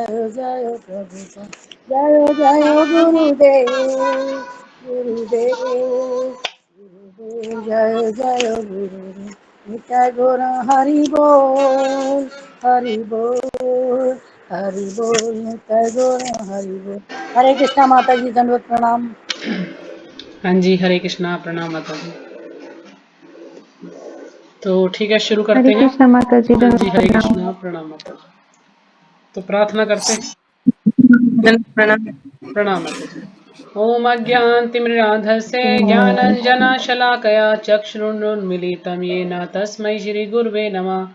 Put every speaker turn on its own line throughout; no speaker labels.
जय प्रभुपाद, जय जय गुरुदेव, गुरुदेव, गुरुदेव, जय जय गुरुदेव। नित्य गुण हरि बोल, हरि बोल, हरि बोल, नित्य गुण हरि बोल। हरे कृष्णा माता जी, दंडवत प्रणाम।
हाँ जी, हरे कृष्णा, प्रणाम माता जी। तो ठीक है, शुरू करते
हरे
हैं।
कृष्णा माता जी,
हाँ जी, हरे
प्रणाम।
कृष्णा, प्रणाम माता जी। तो प्रार्थना करते हैं।
प्रणाम।
प्रणाम माता जी। ओम अज्ञानतिमिरान्धस्य ज्ञानाञ्जनशलाकया चक्षुरुन्मीलितं येन तस्मै श्रीगुरुवे नमः।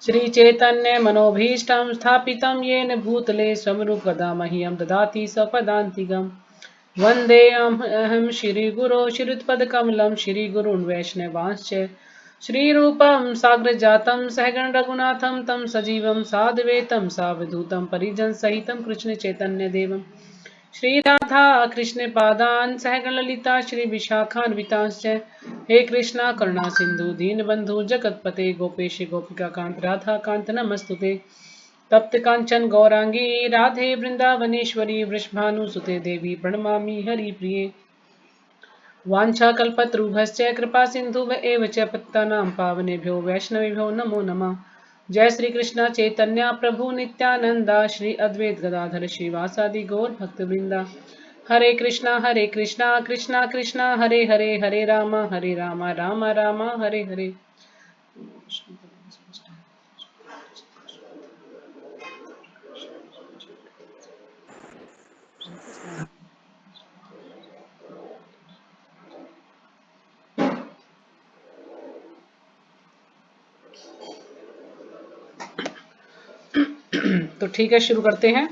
श्रीचैतन्यमनोभीष्टं स्थापितं येन भूतले स्वरूपदा मह्यं ददाति स्वपदान्तिकम्। वन्देऽहं श्रीगुरो श्रीयुतपदकमलं श्रीगुरून् वैष्णवांश्च श्रीरूपं साग्रजातं सहगण रघुनाथं तं सजीवं साद्वैतं सावधूतं परिजनसहितं कृष्णचैतन्यदेवं श्रीराधा कृष्णपादान् सहगण ललिता श्रीविशाखान्वितांश्च। हे कृष्णा करुणा सिन्धु दीनबन्धु जगत्पते गोपेश गोपिकाकान्त राधाकान्त नमस्तुते। तप्त कांचन गौरांगी राधे वृंदावनेश्वरी वृषभानुसुते देवी प्रणमामि हरिप्रिये। वाञ्छाकल्पतरुभ्यश्च कृपा सिन्धुव एव च पतितानां पावनेभ्यो वैष्णवेभ्यो नमो नमः। जय श्री कृष्ण चैतन्य प्रभु नित्यानंदा श्री अद्वैत गदाधर श्रीवासादि गौर भक्तवृंदा। हरे कृष्णा कृष्णा कृष्णा हरे हरे, हरे राम राम राम हरे हरे। तो ठीक है, शुरू करते हैं।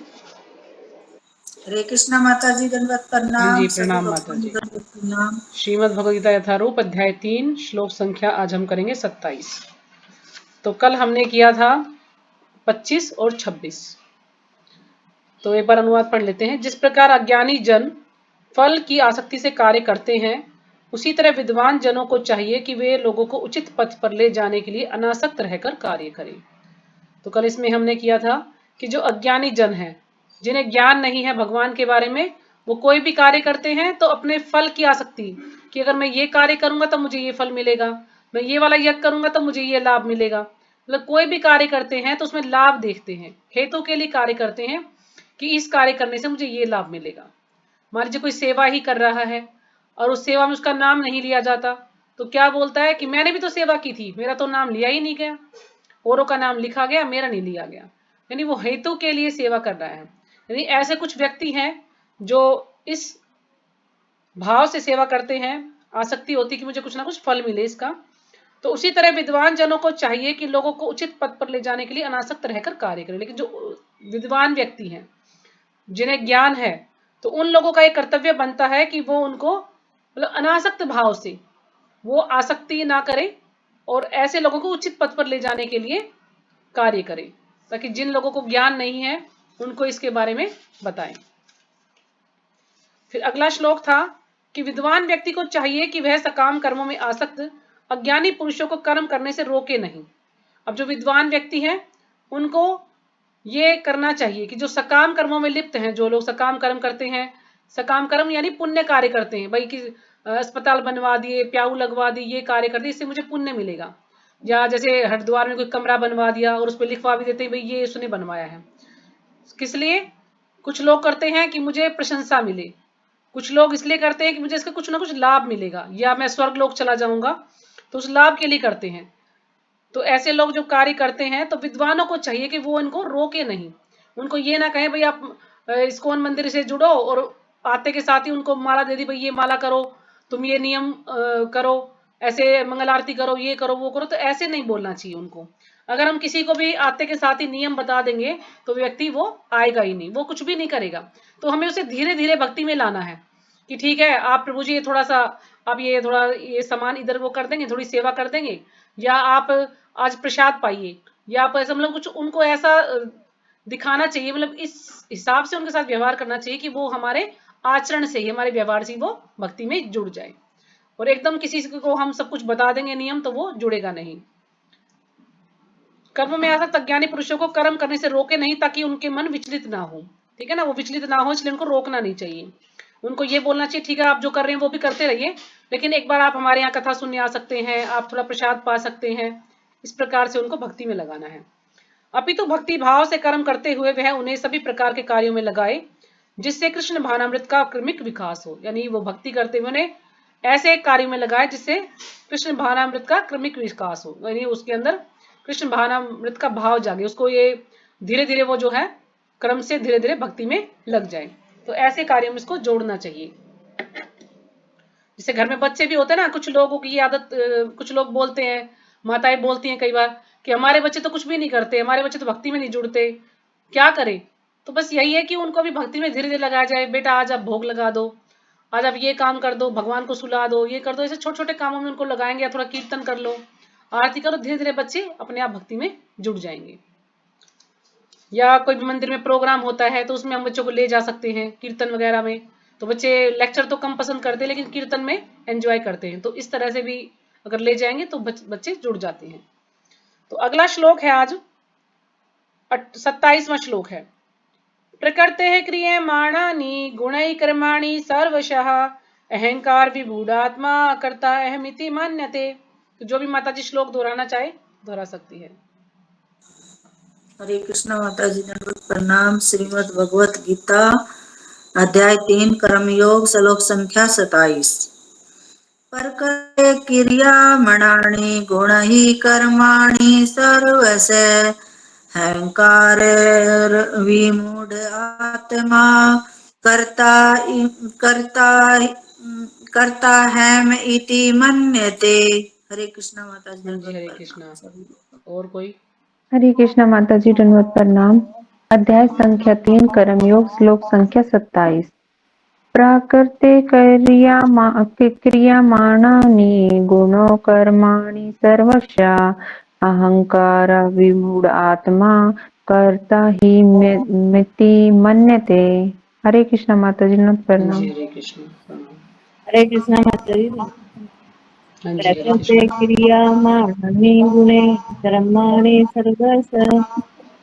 हरे कृष्णा माता जी, दंडवत
हाँ
प्रणाम।
जी,
सभी
प्रणाम माता
भक्तों को
जी।
दंडवत प्रणाम।
श्रीमद् भगवद गीता यथारूप अध्याय 3 श्लोक संख्या आज हम करेंगे 27। तो कल हमने किया था 25 और 26। तो एक बार अनुवाद पढ़ लेते हैं। जिस प्रकार अज्ञानी जन फल की आसक्ति से कार्य करते हैं, उसी तरह विद्वान जनों को चाहिए कि वे लोगों को उचित पथ पर ले जाने के लिए अनासक्त रहकर कार्य करें। तो कल इसमें हमने किया था कि जो अज्ञानी जन है, जिन्हें ज्ञान नहीं है भगवान के बारे में, वो कोई भी कार्य करते हैं तो अपने फल की आसक्ति कि अगर मैं ये कार्य करूंगा तो मुझे ये फल मिलेगा, मैं ये वाला यज्ञ करूंगा तो मुझे ये लाभ मिलेगा। मतलब कोई भी कार्य करते हैं तो उसमें लाभ देखते हैं, हेतु के लिए कार्य करते हैं कि इस कार्य करने से मुझे ये लाभ मिलेगा। मान लीजिए कोई सेवा ही कर रहा है और उस सेवा में उसका नाम नहीं लिया जाता, तो क्या बोलता है कि मैंने भी तो सेवा की थी, मेरा तो नाम लिया ही नहीं गया, औरों का नाम लिखा गया, मेरा नहीं लिया गया। यानी वो हेतु के लिए सेवा कर रहा है। यानी ऐसे कुछ व्यक्ति हैं जो इस भाव से सेवा करते हैं, आसक्ति होती कि मुझे कुछ ना कुछ फल मिले इसका। तो उसी तरह विद्वान जनों को चाहिए कि लोगों को उचित पद पर ले जाने के लिए अनासक्त रहकर कार्य करें। लेकिन जो विद्वान व्यक्ति हैं, जिन्हें ज्ञान है, तो उन लोगों का एक कर्तव्य बनता है कि वो उनको मतलब अनासक्त भाव से वो आसक्ति ना करें और ऐसे लोगों को उचित पद पर ले जाने के लिए कार्य करें, ताकि जिन लोगों को ज्ञान नहीं है उनको इसके बारे में बताएं। फिर अगला श्लोक था कि विद्वान व्यक्ति को चाहिए कि वह सकाम कर्मों में आसक्त अज्ञानी पुरुषों को कर्म करने से रोके नहीं। अब जो विद्वान व्यक्ति हैं उनको ये करना चाहिए कि जो सकाम कर्मों में लिप्त हैं, जो लोग सकाम कर्म करते हैं, सकाम कर्म यानी पुण्य कार्य करते हैं, भाई कि अस्पताल बनवा दिए, प्याऊ लगवा दी, ये कार्य कर दिए, इससे मुझे पुण्य मिलेगा। या जैसे हरिद्वार में कोई कमरा बनवा दिया और उस पर लिखवा भी देते हैं भाई ये इसने बनवाया है। किस लिए? कुछ लोग करते हैं कि मुझे प्रशंसा मिले, कुछ लोग इसलिए करते हैं कि मुझे इसका कुछ ना कुछ लाभ मिलेगा, या मैं स्वर्ग लोक चला जाऊंगा, तो उस लाभ के लिए करते हैं। तो ऐसे लोग जो कार्य करते हैं तो विद्वानों को चाहिए कि वो इनको रोके नहीं, उनको ये ना कहें भाई आप इस्कॉन मंदिर से जुड़ो और आते के साथ ही उनको माला दे दी, भाई ये माला करो, तुम ये नियम करो, ऐसे मंगल आरती करो, ये करो वो करो। तो ऐसे नहीं बोलना चाहिए उनको। अगर हम किसी को भी आते के साथ ही नियम बता देंगे तो व्यक्ति वो आएगा ही नहीं, वो कुछ भी नहीं करेगा। तो हमें उसे धीरे धीरे भक्ति में लाना है कि ठीक है आप प्रभु जी थोड़ा सा आप ये थोड़ा ये सामान इधर वो कर देंगे, थोड़ी सेवा कर देंगे, या आप आज प्रसाद पाइए, या आप ऐसा मतलब कुछ उनको ऐसा दिखाना चाहिए, मतलब इस हिसाब से उनके साथ व्यवहार करना चाहिए कि वो हमारे आचरण से ही, हमारे व्यवहार से वो भक्ति में जुड़ जाए। और एकदम किसी को हम सब कुछ बता देंगे नियम तो वो जुड़ेगा नहीं। कर्म में आसक्त अज्ञानी पुरुषों को कर्म करने से रोके नहीं, ताकि उनके मन विचलित ना हो। ठीक है ना, वो विचलित ना हो, इसलिए उनको रोकना नहीं चाहिए। उनको ये बोलना चाहिए ठीक है आप जो कर रहे हैं वो भी करते रहिए, लेकिन एक बार आप हमारे यहाँ कथा सुनने आ सकते हैं, आप थोड़ा प्रसाद पा सकते हैं। इस प्रकार से उनको भक्ति में लगाना है। अपितु भक्ति भाव से कर्म करते हुए वह उन्हें सभी प्रकार के कार्यों में लगाए जिससे कृष्ण भावनामृत का क्रमिक विकास हो। यानी वो भक्ति करते हुए उन्हें ऐसे कार्यों में लगाए जिससे कृष्ण भावनामृत का क्रमिक विकास हो, यानी उसके अंदर कृष्ण भावनामृत का भाव जागे, उसको ये धीरे धीरे वो जो है क्रम से धीरे धीरे भक्ति में लग जाए। तो ऐसे कार्यों में इसको जोड़ना चाहिए। जैसे घर में बच्चे भी होते हैं ना, कुछ लोगों की आदत, कुछ लोग बोलते हैं, माताएं बोलती हैं कई बार कि हमारे बच्चे तो कुछ भी नहीं करते, हमारे बच्चे तो भक्ति में नहीं जुड़ते, क्या करें। तो बस यही है कि उनको भी भक्ति में धीरे धीरे लगाया जाए। बेटा आज आप भोग लगा दो, आज आप ये काम कर दो, भगवान को सुला दो, ये कर दो। ऐसे छोटे छोटे कामों में उनको लगाएंगे, या थोड़ा कीर्तन कर लो, आरती करो, धीरे धीरे बच्चे अपने आप भक्ति में जुड़ जाएंगे। या कोई भी मंदिर में प्रोग्राम होता है तो उसमें हम बच्चों को ले जा सकते हैं, कीर्तन वगैरह में। तो बच्चे लेक्चर तो कम पसंद करते हैं, लेकिन कीर्तन में एंजॉय करते हैं। तो इस तरह से भी अगर ले जाएंगे तो बच्चे जुड़ जाते हैं। तो अगला श्लोक है आज 27वां श्लोक है। प्रकृते क्रियमाणानि गुणै कर्माणि सर्वशः अहंकार विमूढ़ात्मा कर्ता अहमिति मन्यते। तो जो भी माता जी श्लोक दोहराना चाहे दोहरा सकती है।
हरे कृष्णा माता जी दंडवत प्रणाम। श्रीमद् भगवत गीता अध्याय 3 कर्मयोग श्लोक संख्या 27। परकर्ते क्रियामणानि गुणहि कर्माणि सर्वस्य अहंकार विमूढ़ आत्मा कर्ता कर्ता कर्ता हैम इति मन्यते। हरे कृष्णा माता जी
हाँ जी, हरे
दंडवत
कृष्णा।
प्रणाम।
और कोई?
हरे कृष्णा माता जी दंडवत प्रणाम। अध्याय संख्या 3 कर्मयोग श्लोक संख्या 27। प्राकृते क्रियमाणानि गुणो कर्माणि सर्वशः अहंकार विमूढ़ आत्मा कर्ता ही मिति मन्यते। हरे कृष्णा माता जी दंडवत
हाँ
प्रणाम।
जी, हरे कृष्णा प्रणाम।
हरे कृष्णा माता जी।
हाँ जी, हरे
प्रकृते
कृष्णा।
क्रियमाणानि गुणे कर्माणि सर्वशः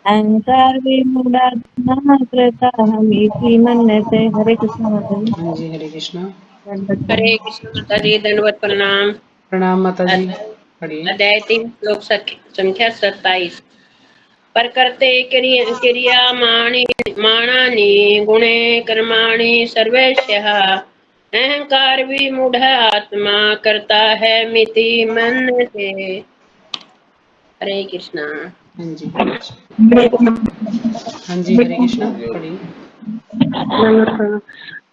अहंकार विमूढ़ात्मा कृताहमिति मन्यते। हरे कृष्णा माता जी।
हाँ जी, हरे कृष्णा।
दंडवत
हरे
प्रणाम।
कृष्ण माता जी दंडवत प्रणाम।
प्रणाम माता जी,
अध्याय
पढ़िए।
अध्याय 3 श्लोक संख्या 27। परकर्ते क्रियामाणि माणानि गुणे कर्माणि सर्वशः अहंकार विमूढ़ आत्मा करता है मिति मन्यते। हरे कृष्णा।
हाँ जी, हरे कृष्णा। हाँ जी, हरे कृष्णा, पढ़िए।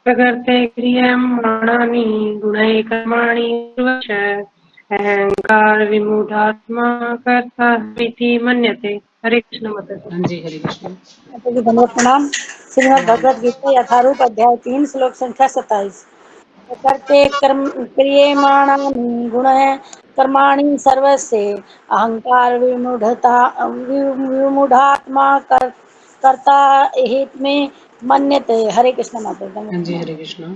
प्रकृते क्रियमाणानि गुणैः कर्माणि सर्वशः अहंकार विमूढ़ात्मा कर्ता इति मन्यते। हरे कृष्ण माता जी।
हाँ जी, हरे कृष्णा।
माता जी धन्यवाद प्रणाम। श्रीमद् भगवद गीता यथारूप अध्याय 3 श्लोक संख्या 27। प्रकृते कर्म क्रियमाणानि गुणः कर्माणि सर्वस्य अहंकार विमूढ़ात्मा कर्ता एहित में मन्यते। हरे कृष्ण माता जी
हाँ जी,
प्रणाम।
हरे कृष्णा।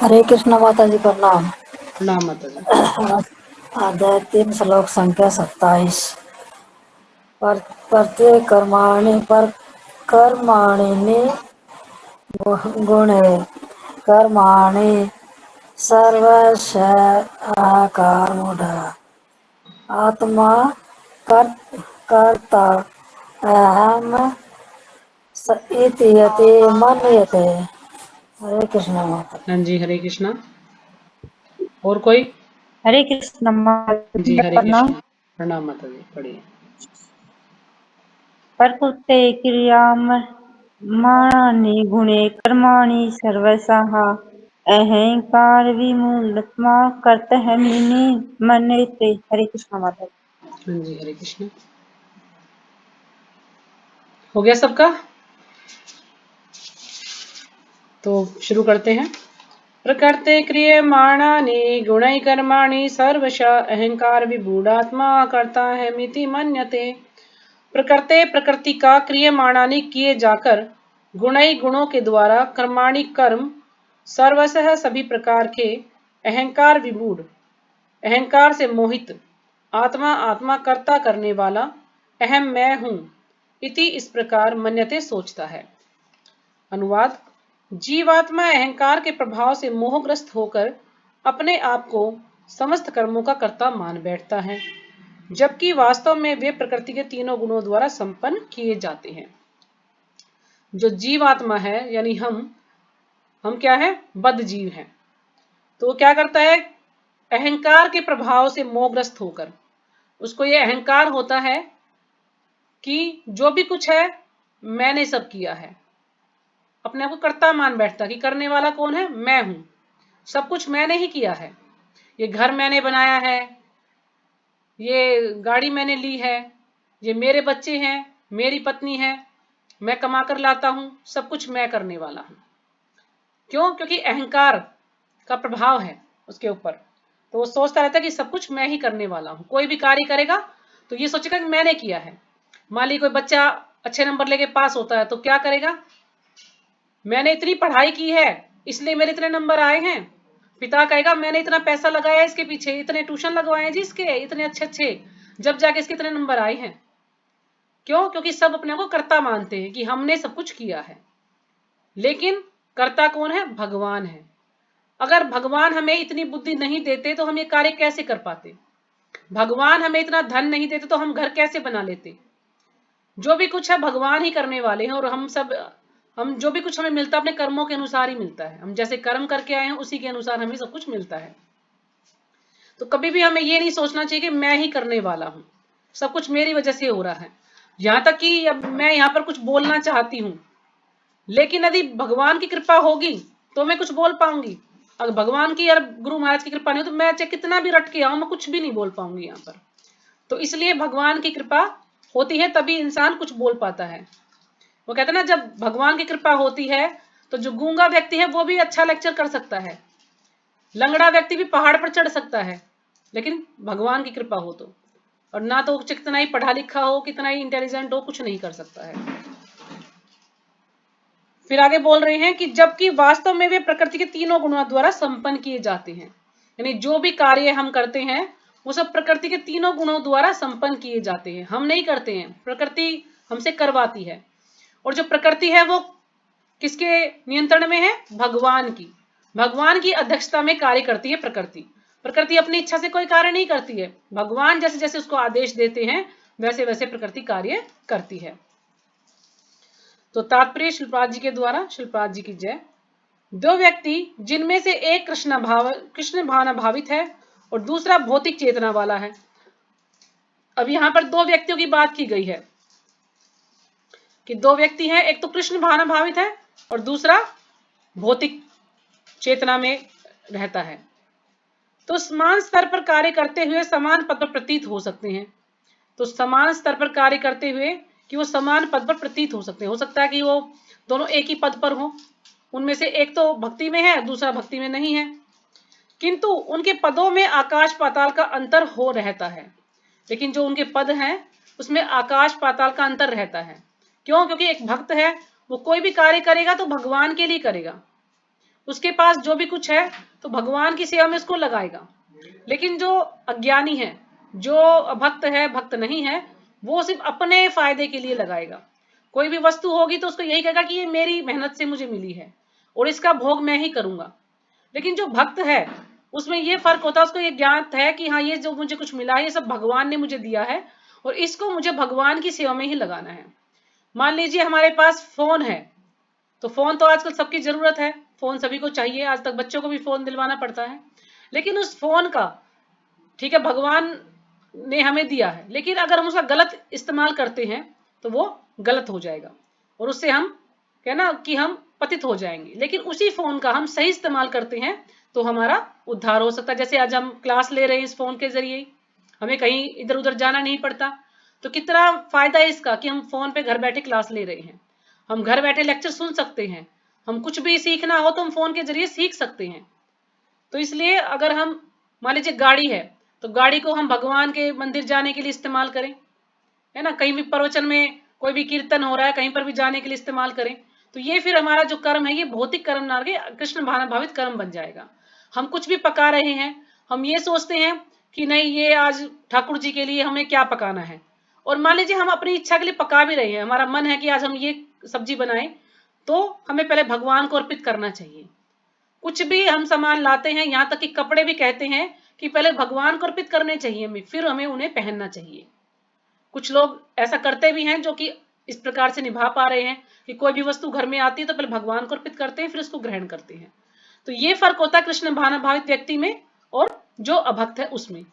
हरे कृष्ण माता जी प्रणाम।
प्रणाम माता जी।
अध्याय 3 श्लोक संख्या 27। प्रत्येक कर्माणि पर कर्माणि गुणे कर्माणि सर्वशः आकार मूढ़ आत्मा कर्ता अहम इति यते मन्यते। हरे कृष्ण माता।
हाँ जी, हरे कृष्णा। और कोई?
हरे कृष्णा माता
हाँ जी,
जी
हरे
प्रणाम।
कृष्णा। प्रणाम माता जी, पढ़िए।
प्रकृते क्रियमाणानि गुणे कर्माणि सर्वशः अहंकार विमूढ़ात्मा कर्तहमिति मन्यते। हरे कृष्णा माता जी।
हाँ जी, हरे कृष्णा। हो गया सबका? तो शुरू करते हैं। प्रकृते क्रियमाणानि गुणैः कर्माणि सर्वशः अहंकार विमूढ़ात्मा कर्ता है मिति मन्यते। प्रकृते प्रकृति का क्रियमाणानि किए जाकर गुणई गुणों के द्वारा कर्माणि कर्म सर्वशः सभी प्रकार के अहंकार विमूढ़ अहंकार से मोहित आत्मा आत्मा कर्ता करने वाला अहम मैं हूं इति इस प्रकार मन्यते सोचता है। अनुवाद, जीवात्मा अहंकार के प्रभाव से मोहग्रस्त होकर अपने आप को समस्त कर्मों का कर्ता मान बैठता है, जबकि वास्तव में वे प्रकृति के तीनों गुणों द्वारा संपन्न किए जाते हैं। जो जीवात्मा है यानी हम क्या है? बद्ध जीव हैं। तो वो क्या करता है? अहंकार के प्रभाव से मोहग्रस्त होकर उसको ये अहंकार होता है कि जो भी कुछ है मैंने सब किया है। अपने आप को कर्ता मान बैठता कि करने वाला कौन है? मैं हूं, सब कुछ मैंने ही किया है। ये घर मैंने बनाया है, ये गाड़ी मैंने ली है, ये मेरे बच्चे हैं, मेरी पत्नी है, मैं कमा कर लाता हूं, सब कुछ मैं करने वाला हूं। क्यों? क्योंकि अहंकार का प्रभाव है उसके ऊपर। तो वो सोचता रहता है कि सब कुछ मैं ही करने वाला हूं। कोई भी कार्य करेगा तो ये सोचेगा कि मैंने किया है। मान ली कोई बच्चा अच्छे नंबर लेके पास होता है तो क्या करेगा? मैंने इतनी पढ़ाई की है इसलिए मेरे इतने नंबर आए हैं। पिता कहेगा मैंने इतना पैसा लगाया इसके पीछे, इतने ट्यूशन लगवाए हैं जी इसके, इतने अच्छे, जब जाके इसके इतने नंबर आए हैं। क्यों? क्योंकि सब अपने को कर्ता मानते हैं कि हमने सब कुछ किया है। लेकिन कर्ता कौन है? भगवान है। अगर भगवान हमें इतनी बुद्धि नहीं देते तो हम ये कार्य कैसे कर पाते? भगवान हमें इतना धन नहीं देते तो हम घर कैसे बना लेते? जो भी कुछ है भगवान ही करने वाले हैं, और हम जो भी कुछ हमें मिलता है अपने कर्मों के अनुसार ही मिलता है। हम जैसे कर्म करके आए हैं उसी के अनुसार हमें सब कुछ मिलता है। तो कभी भी हमें ये नहीं सोचना चाहिए कि मैं ही करने वाला हूं, सब कुछ मेरी वजह से हो रहा है। यहां तक कि अब मैं यहाँ पर कुछ बोलना चाहती हूँ, लेकिन यदि भगवान की कृपा होगी तो मैं कुछ बोल पाऊंगी। अगर भगवान की और गुरु महाराज की कृपा नहीं हो तो मैं चाहे कितना भी रट के आऊं, मैं कुछ भी नहीं बोल पाऊंगी यहाँ पर। तो इसलिए भगवान की कृपा होती है तभी इंसान कुछ बोल पाता है। वो कहते हैं ना, जब भगवान की कृपा होती है तो जो गूंगा व्यक्ति है वो भी अच्छा लेक्चर कर सकता है, लंगड़ा व्यक्ति भी पहाड़ पर चढ़ सकता है, लेकिन भगवान की कृपा हो तो। और ना तो कितना ही पढ़ा लिखा हो, कितना ही इंटेलिजेंट हो, कुछ नहीं कर सकता है। फिर आगे बोल रहे हैं कि जबकि वास्तव में वे प्रकृति के तीनों गुणों द्वारा संपन्न किए जाते हैं। यानी जो भी कार्य हम करते हैं वो सब प्रकृति के तीनों गुणों द्वारा संपन्न किए जाते हैं। हम नहीं करते हैं, प्रकृति हमसे करवाती है। और जो प्रकृति है वो किसके नियंत्रण में है? भगवान की। भगवान की अध्यक्षता में कार्य करती है प्रकृति। प्रकृति अपनी इच्छा से कोई कार्य नहीं करती है। भगवान जैसे जैसे उसको आदेश देते हैं वैसे वैसे प्रकृति कार्य करती है। तो तात्पर्य शिल्पाद जी के द्वारा, शिल्पाद जी की जय। दो व्यक्ति जिनमें से एक कृष्ण भावना भावित है और दूसरा भौतिक चेतना वाला है। अब यहां पर दो व्यक्तियों की बात की गई है कि दो व्यक्ति हैं, एक तो कृष्ण भावना भावित है और दूसरा भौतिक चेतना में रहता है। तो समान स्तर पर कार्य करते हुए समान पद पर प्रतीत हो सकते हैं। तो समान स्तर पर कार्य करते हुए कि वो समान पद पर प्रतीत हो सकते हैं। हो सकता है कि वो दोनों एक ही पद पर हो, उनमें से एक तो भक्ति में है दूसरा भक्ति में नहीं है, किंतु उनके पदों में आकाश पाताल का अंतर हो रहता है। लेकिन जो उनके पद हैं उसमें आकाश पाताल का अंतर रहता है। क्यों? क्योंकि एक भक्त है वो कोई भी कार्य करेगा तो भगवान के लिए करेगा, उसके पास जो भी कुछ है तो भगवान की सेवा में उसको लगाएगा। लेकिन जो अज्ञानी है, जो अभक्त है, भक्त नहीं है, वो सिर्फ अपने फायदे के लिए लगाएगा। कोई भी वस्तु होगी तो उसको यही कहेगा कि ये मेरी मेहनत से मुझे मिली है और इसका भोग मैं ही करूंगा। लेकिन जो भक्त है उसमें ये फर्क होता है, उसको ये ज्ञात है कि हाँ ये जो मुझे कुछ मिला है ये सब भगवान ने मुझे दिया है और इसको मुझे भगवान की सेवा में ही लगाना है। मान लीजिए हमारे पास फोन है, तो फोन तो आजकल सबकी जरूरत है, फोन सभी को चाहिए, आज तक बच्चों को भी फोन दिलवाना पड़ता है। लेकिन उस फोन का, ठीक है भगवान ने हमें दिया है, लेकिन अगर हम उसका गलत इस्तेमाल करते हैं तो वो गलत हो जाएगा और उससे हम कहना कि हम पतित हो जाएंगे। लेकिन उसी फोन का हम सही इस्तेमाल करते हैं तो हमारा उद्धार हो सकता है। जैसे आज हम क्लास ले रहे हैं इस फोन के जरिए, हमें कहीं इधर उधर जाना नहीं पड़ता। तो कितना फायदा है इसका कि हम फोन पे घर बैठे क्लास ले रहे हैं, हम घर बैठे लेक्चर सुन सकते हैं, हम कुछ भी सीखना हो तो हम फोन के जरिए सीख सकते हैं। तो इसलिए अगर हम मान लीजिए गाड़ी है तो गाड़ी को हम भगवान के मंदिर जाने के लिए इस्तेमाल करें, है ना, कहीं भी प्रवचन में कोई भी कीर्तन हो रहा है कहीं पर भी जाने के लिए इस्तेमाल करें, तो ये फिर हमारा जो कर्म है ये भौतिक कर्म ना के कृष्ण भावना भावित कर्म बन जाएगा। हम कुछ भी पका रहे हैं, हम ये सोचते हैं कि नहीं ये आज ठाकुर जी के लिए हमें क्या पकाना है, और मान लीजिए हम अपनी इच्छा के लिए पका भी रहे हैं, हमारा मन है कि आज हम ये सब्जी बनाएं, तो हमें पहले भगवान को अर्पित करना चाहिए। कुछ भी हम सामान लाते हैं, यहाँ तक कि कपड़े भी कहते हैं कि पहले भगवान को अर्पित करने चाहिए, फिर हमें उन्हें पहनना चाहिए। कुछ लोग ऐसा करते भी हैं जो कि इस प्रकार से निभा पा रहे हैं कि कोई भी वस्तु घर में आती है तो पहले भगवान को अर्पित करते हैं, फिर उसको ग्रहण करते हैं। तो ये फर्क होता है कृष्ण भावनाभावित व्यक्ति में और जो अभक्त है उसमें।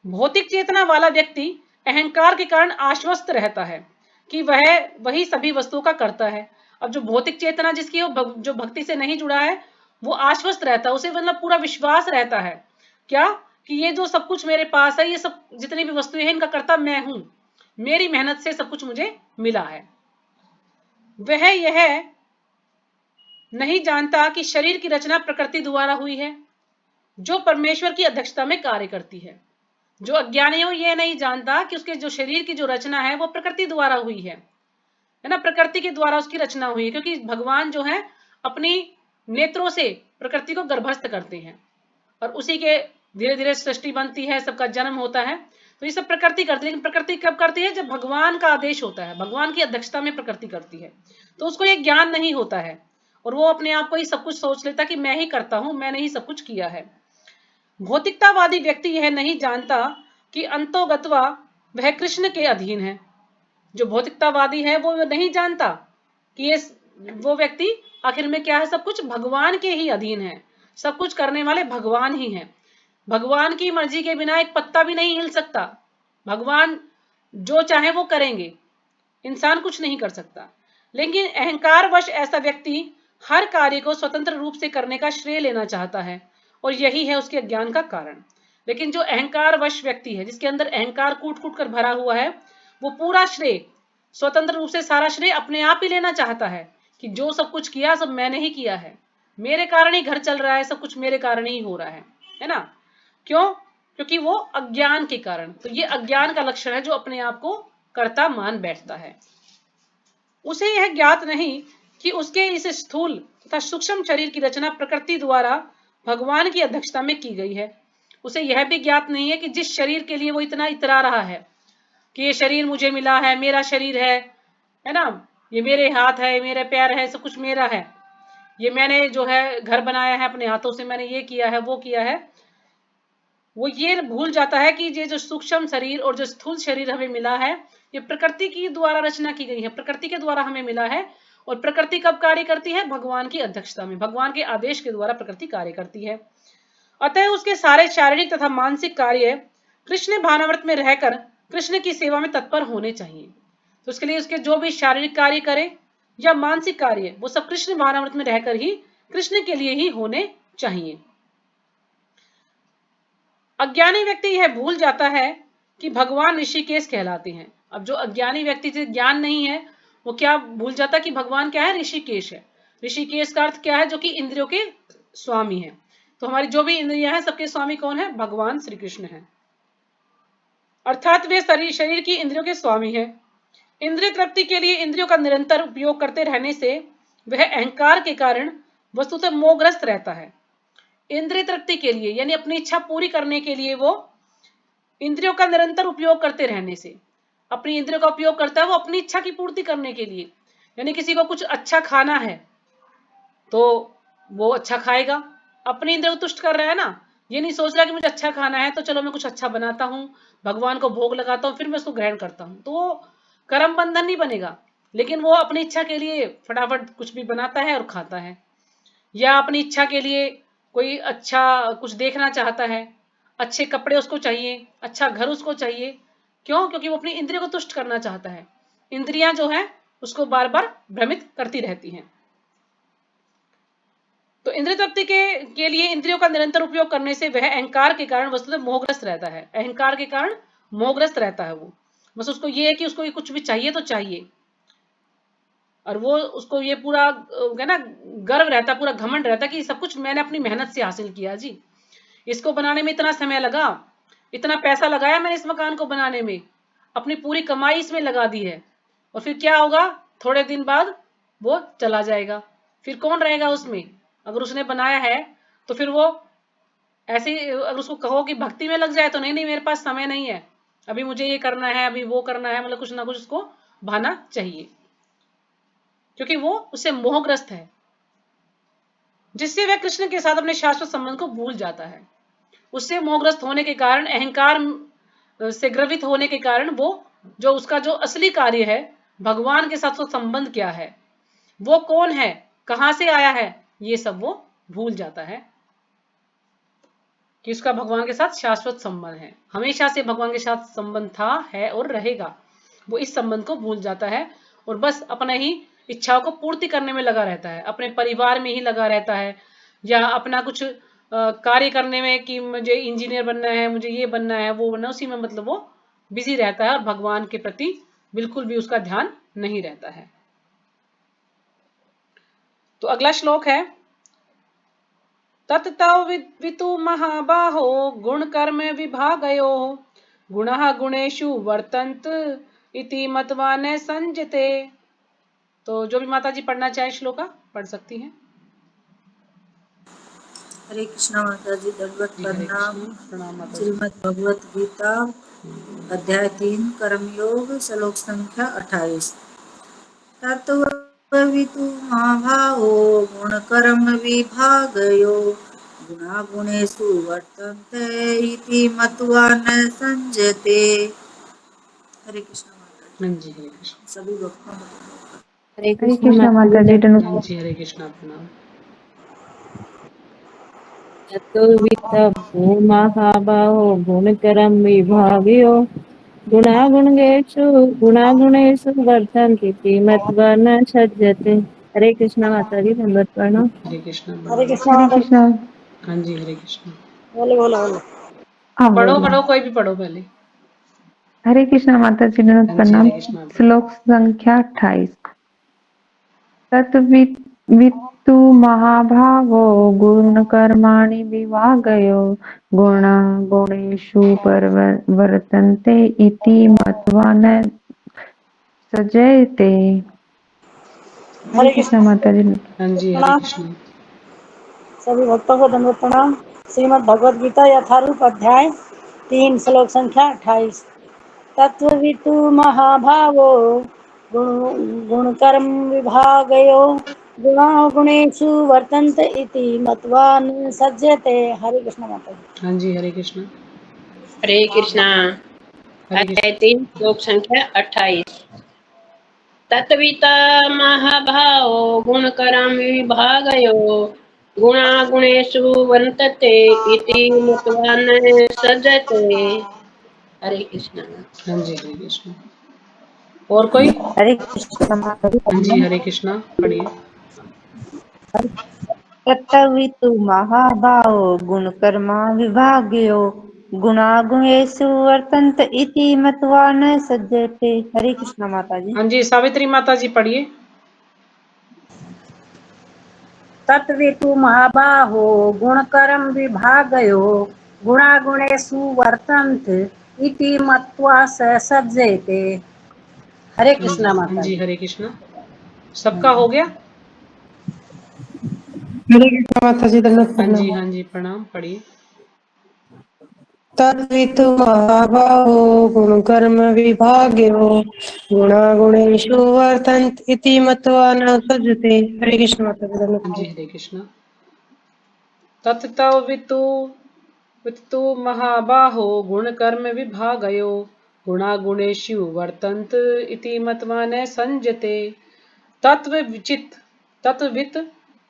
भौतिक चेतना वाला व्यक्ति अहंकार के कारण आश्वस्त रहता है कि वह वही सभी वस्तुओं का करता है। अब जो भौतिक चेतना जिसकी जो भक्ति से नहीं जुड़ा है, वो आश्वस्त रहता है, उसे मतलब पूरा विश्वास रहता है क्या कि ये जो सब कुछ मेरे पास है, ये सब जितनी भी वस्तुएं हैं, इनका कर्ता मैं हूं, मेरी मेहनत से सब कुछ मुझे मिला है। वह यह नहीं जानता कि शरीर की रचना प्रकृति द्वारा हुई है, जो परमेश्वर की अध्यक्षता में कार्य करती है। जो अज्ञानी हो यह नहीं जानता कि उसके जो शरीर की जो रचना है वो प्रकृति द्वारा हुई है ना, प्रकृति के द्वारा उसकी रचना हुई है, क्योंकि भगवान जो है अपनी नेत्रों से प्रकृति को गर्भस्थ करते हैं और उसी के धीरे धीरे सृष्टि बनती है, सबका जन्म होता है। तो ये सब प्रकृति करती है, लेकिन प्रकृति कब करती है? जब भगवान का आदेश होता है, भगवान की अध्यक्षता में प्रकृति करती है। तो उसको ये ज्ञान नहीं होता है और वो अपने आप को ही सब कुछ सोच लेता कि मैं ही करता हूं, मैंने ही सब कुछ किया है। भौतिकतावादी व्यक्ति यह नहीं जानता कि अंतोगत्वा वह कृष्ण के अधीन है। जो भौतिकतावादी है वो नहीं जानता कि ये वो व्यक्ति आखिर में क्या है, सब कुछ भगवान के ही अधीन है, सब कुछ करने वाले भगवान ही हैं। भगवान की मर्जी के बिना एक पत्ता भी नहीं हिल सकता, भगवान जो चाहे वो करेंगे, इंसान कुछ नहीं कर सकता। लेकिन अहंकारवश ऐसा व्यक्ति हर कार्य को स्वतंत्र रूप से करने का श्रेय लेना चाहता है और यही है उसके अज्ञान का कारण। लेकिन जो अहंकारवश व्यक्ति है, जिसके अंदर अहंकार कूट कूट कर भरा हुआ है, वो पूरा श्रेय, स्वतंत्र रूप से सारा श्रेय अपने आप ही लेना चाहता है कि जो सब कुछ किया सब मैंने ही किया है, मेरे कारण ही घर चल रहा है, सब कुछ मेरे कारण ही हो रहा है ना। क्यों? क्योंकि वो अज्ञान के कारण। तो ये अज्ञान का लक्षण है जो अपने आप को कर्ता मान बैठता है। उसे यह ज्ञात नहीं कि उसके इस स्थूल तथा सूक्ष्म शरीर की रचना प्रकृति द्वारा भगवान की अध्यक्षता में की गई है। उसे यह भी ज्ञात नहीं है कि जिस शरीर के लिए वो इतना इतरा रहा है कि ये शरीर मुझे मिला है, मेरा शरीर है ना, ये मेरे हाथ है, मेरे पैर है, सब कुछ मेरा है, ये मैंने जो है घर बनाया है अपने हाथों से, मैंने ये किया है, वो किया है। वो ये भूल जाता है कि ये जो सूक्ष्म शरीर और जो स्थूल शरीर हमें मिला है, ये प्रकृति की द्वारा रचना की गई है, प्रकृति के द्वारा हमें मिला है। और प्रकृति कब कार्य करती है? भगवान की अध्यक्षता में, भगवान के आदेश के द्वारा प्रकृति कार्य करती है। अतः उसके सारे शारीरिक तथा मानसिक कार्य कृष्ण भावनामृत में रहकर कृष्ण की सेवा में तत्पर होने चाहिए। तो उसके लिए उसके जो भी शारीरिक कार्य करे या मानसिक कार्य, वो सब कृष्ण भावनामृत में रहकर ही कृष्ण के लिए ही होने चाहिए। अज्ञानी व्यक्ति यह भूल जाता है कि भगवान ऋषिकेश कहलाते हैं। अब जो अज्ञानी व्यक्ति जिसे ज्ञान नहीं है, वो क्या भूल जाता कि भगवान क्या है? ऋषिकेश है। ऋषिकेश का अर्थ क्या है? जो कि इंद्रियों के स्वामी है। तो हमारी जो भी इंद्रियां हैं, सबके स्वामी कौन है? भगवान श्री कृष्ण है। अर्थात वे शरीर की इंद्रियों के स्वामी है। इंद्रिय तृप्ति के लिए इंद्रियों का निरंतर उपयोग करते रहने से वह अहंकार के कारण वस्तुतः मोहग्रस्त रहता है। इंद्रिय तृप्ति के लिए यानी अपनी इच्छा पूरी करने के लिए वो इंद्रियों का निरंतर उपयोग करते रहने से, अपनी इंद्रियों का उपयोग करता है वो अपनी इच्छा की पूर्ति करने के लिए। यानी किसी को कुछ अच्छा खाना है तो वो अच्छा खाएगा, अपनी इंद्रियों को तुष्ट कर रहा है ना, ये नहीं सोच रहा कि मुझे अच्छा खाना है तो चलो मैं कुछ अच्छा बनाता हूँ, भगवान को भोग लगाता हूँ, फिर मैं उसको ग्रहण करता हूँ। तो वो कर्म बंधन नहीं बनेगा, लेकिन वो अपनी इच्छा के लिए फटाफट कुछ भी बनाता है और खाता है। या अपनी इच्छा के लिए कोई अच्छा कुछ देखना चाहता है, अच्छे कपड़े उसको चाहिए, अच्छा घर उसको चाहिए। क्यों? क्योंकि वो अपनी इंद्रियों को तुष्ट करना चाहता है। इंद्रियां जो है उसको बार बार भ्रमित करती रहती हैं। तो इंद्रिय तृप्ति के लिए इंद्रियों का निरंतर उपयोग करने से वह अहंकार के कारण वस्तुतः मोहग्रस्त रहता है। अहंकार के कारण मोहग्रस्त रहता है वो, बस उसको ये है कि उसको ये कुछ भी चाहिए तो चाहिए, और वो उसको ये पूरा है ना गर्व रहता, पूरा घमंड रहता कि सब कुछ मैंने अपनी मेहनत से हासिल किया जी, इसको बनाने में इतना समय लगा, इतना पैसा लगाया मैंने इस मकान को बनाने में, अपनी पूरी कमाई इसमें लगा दी है, और फिर क्या होगा? थोड़े दिन बाद वो चला जाएगा, फिर कौन रहेगा उसमें? अगर उसने बनाया है तो फिर वो ऐसे ही अगर उसको कहो कि भक्ति में लग जाए तो नहीं नहीं मेरे पास समय नहीं है, अभी मुझे ये करना है, अभी वो करना है, मतलब कुछ ना कुछ उसको बहाना चाहिए, क्योंकि वो उससे मोहग्रस्त है, जिससे वह कृष्ण के साथ अपने शाश्वत संबंध को भूल जाता है। उससे मोहग्रस्त होने के कारण, अहंकार से ग्रवित होने के कारण वो जो उसका जो असली कार्य है, भगवान के साथ वो संबंध क्या है, वो कौन है, कहां से आया है, ये सब वो भूल जाता है कि उसका भगवान के साथ शाश्वत संबंध है, हमेशा से भगवान के साथ संबंध था, है और रहेगा। वो इस संबंध को भूल जाता है और बस अपने ही इच्छाओं को पूर्ति करने में लगा रहता है, अपने परिवार में ही लगा रहता है, या अपना कुछ कार्य करने में कि मुझे इंजीनियर बनना है, मुझे ये बनना है, वो बनना, उसी में मतलब वो बिजी रहता है और भगवान के प्रति बिल्कुल भी उसका ध्यान नहीं रहता है। तो अगला श्लोक है, तत्तव वितु महाबाहो गुण कर्म विभागयो गुणः गुणेषु वर्तन्त इति मत्वा न संजते। तो जो भी माता जी पढ़ना चाहे श्लोका पढ़ सकती हैं।
हरे कृष्णा माता जी, दंडवत
जी, हरे
प्रणाम।
कृष्ण, प्रणाम माता जी।
श्रीमद् भगवत गीता अध्याय 3 कर्मयोग श्लोक संख्या 28। तत्त्ववितु महाभावो गुणकर्म विभागयो गुणागुणेषु वर्तन्ते इति मत्वा न संजते। हरे कृष्ण माता जी।
हाँ जी, हरे कृष्ण।
सभी भक्तों को
हरे
हरे कृष्णा माता जी,
हाँ जी, हरे कृष्ण, प्रणाम।
चतुर्विध भूमहाबाहो गुणकरं विभागयो गुणागुणेषु वर्तन्ते मत्वा न सज्जते। हरे कृष्णा माता जी, दंडवत प्रणाम।
हरे कृष्ण,
हरे
प्रणाम।
कृष्णा
हरे
माता जी।
कृष्णा।
हाँ जी, हरे कृष्ण।
बोले बोले बोले।
हाँ
पढ़ो
बोलिए।
पढ़ो, कोई भी पढ़ो पहले।
हरे कृष्णा माता जी,
हाँ जी,
प्रणाम।
हरे कृष्ण।
श्लोक संख्या 28। तत्वित्तु महाभावो गुण कर्माणि विभागयो गुण गुणेषु वर्तन्ते इति मत्वा न सजयते। हरे
हरे
कृष्णा
कृष्णा
माता जी।
हाँ जी, हरे
प्रणाम।
कृष्ण।
सभी भक्तों को दंडवत प्रणाम। श्रीमद् भगवद गीता यथारूप अध्याय 3 श्लोक संख्या 28। तत्त्ववितु महाभावो गुणकर्म विभागयो गुणेषु वर्तन्ते इति मत्वा न सज्जते। हरे कृष्ण माता जी।
हाँ जी, हरे कृष्ण।
हरे कृष्णा।
हरे
अध्याय
कृष्ण।
3 श्लोक संख्या 28। तत्विता महाभावो गुणकरं विभागयो गुणागुणेषु वर्तन्ते इति मत्वा न सज्जते। हरे कृष्णा।
हाँ जी, हरे कृष्ण। और कोई?
हरे कृष्णा माता जी,
हाँ जी,
प्रणाम।
हरे कृष्ण, पढ़िए।
तत्तवितु महाभावो गुणकर्मा विभागयो गुणागुणेषु वर्तन्त इति मत्वा न सज्जते। हरे कृष्णा माता जी।
हाँ जी, सावित्री माता जी पढ़िए।
तत्वितु महाबाहो गुणकरं विभागयो गुणागुणेषु वर्तन्ते इति मत्वा स सज्जते। हरे
हाँ जी,
कृष्णा
हाँ
माता
जी,
जी।
हरे कृष्ण। सबका हो गया?
हरे कृष्ण माता जी, दंडवत
हाँ
प्रणाम।
जी, हाँ जी, प्रणाम, पढ़िए।
तद्वितु महाभावो गुणकर्म विभागयो गुणागुणेषु वर्तन्त इति मत्वा न सज्जते। हरे कृष्ण माता जी, दंडवत
हाँ जी,
प्रणाम।
हरे कृष्ण। तत्तवितु वित्तु महाबाहो गुणकर्म विभागयो गुणागुणेषु वर्तन्त इति मत्वा न संजते। तत्ववित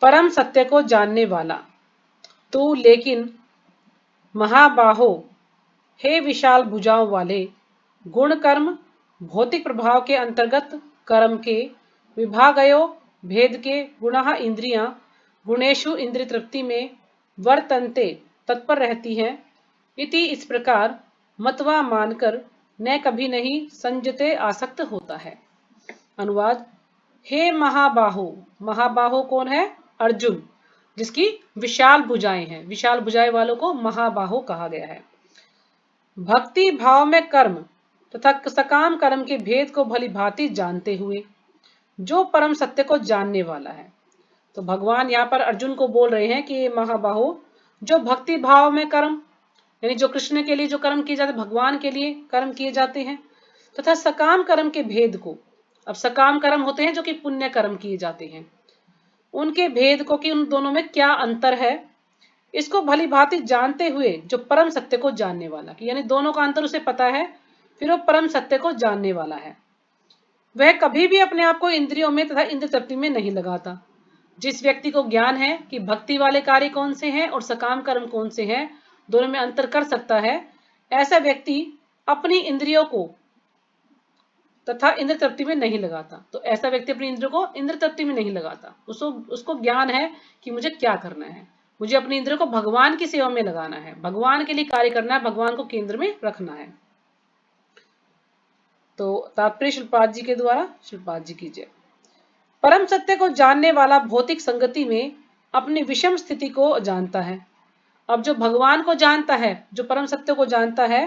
परम सत्य को जानने वाला तू, लेकिन महाबाहो, हे विशाल भुजाओं वाले, गुण कर्म भौतिक प्रभाव के अंतर्गत कर्म के विभागयो भेद के गुणः इंद्रियां गुणेशु इंद्रिय तृप्ति में वर्तन्ते तत्पर रहती हैं इति इस प्रकार मतवा मानकर न कभी नहीं संजते आसक्त होता है। अनुवाद, हे महाबाहो। महाबाहो कौन है? अर्जुन, जिसकी विशाल भुजाएं हैं। विशाल भुजाएं वालों को महाबाहो कहा गया है। भक्ति भाव में कर्म तथा सकाम कर्म के भेद को भली भांति जानते हुए जो परम सत्य को जानने वाला है। तो भगवान यहाँ पर अर्जुन को बोल रहे हैं कि महाबाहो, जो भक्ति भाव में कर्म, यानी जो कृष्ण के लिए जो कर्म किए जाते, भगवान के लिए कर्म किए जाते हैं, तथा सकाम कर्म के भेद को, अब सकाम कर्म होते हैं जो कि पुण्य कर्म किए जाते हैं, उनके भेद को कि उन दोनों में क्या अंतर है, इसको भली भांति जानते हुए जो परम सत्य को जानने वाला, कि यानी दोनों का अंतर उसे पता है, फिर वो परम सत्य को जानने वाला है, वह कभी भी अपने आप को इंद्रियों में तथा इंद्र तृप्ति में नहीं लगाता। जिस व्यक्ति को ज्ञान है कि भक्ति वाले कार्य कौन से हैं और सकाम कर्म कौन से हैं, दोनों में अंतर कर सकता है, ऐसा व्यक्ति अपनी इंद्रियों को तथा इंद्र तृप्ति में नहीं लगाता। तो ऐसा व्यक्ति अपनी इंद्रियों को इंद्र तृप्ति में नहीं लगाता, उसको ज्ञान है कि मुझे क्या करना है, मुझे अपनी इंद्रियों को भगवान की सेवा में लगाना है, भगवान के लिए कार्य करना है, भगवान को केंद्र में रखना है। तो तात्पर्य शिलपाद जी के द्वारा, शिलपाद जी कीजिए। परम सत्य को जानने वाला भौतिक संगति में अपनी विषम स्थिति को जानता है। अब जो भगवान को जानता है, जो परम सत्य को जानता है,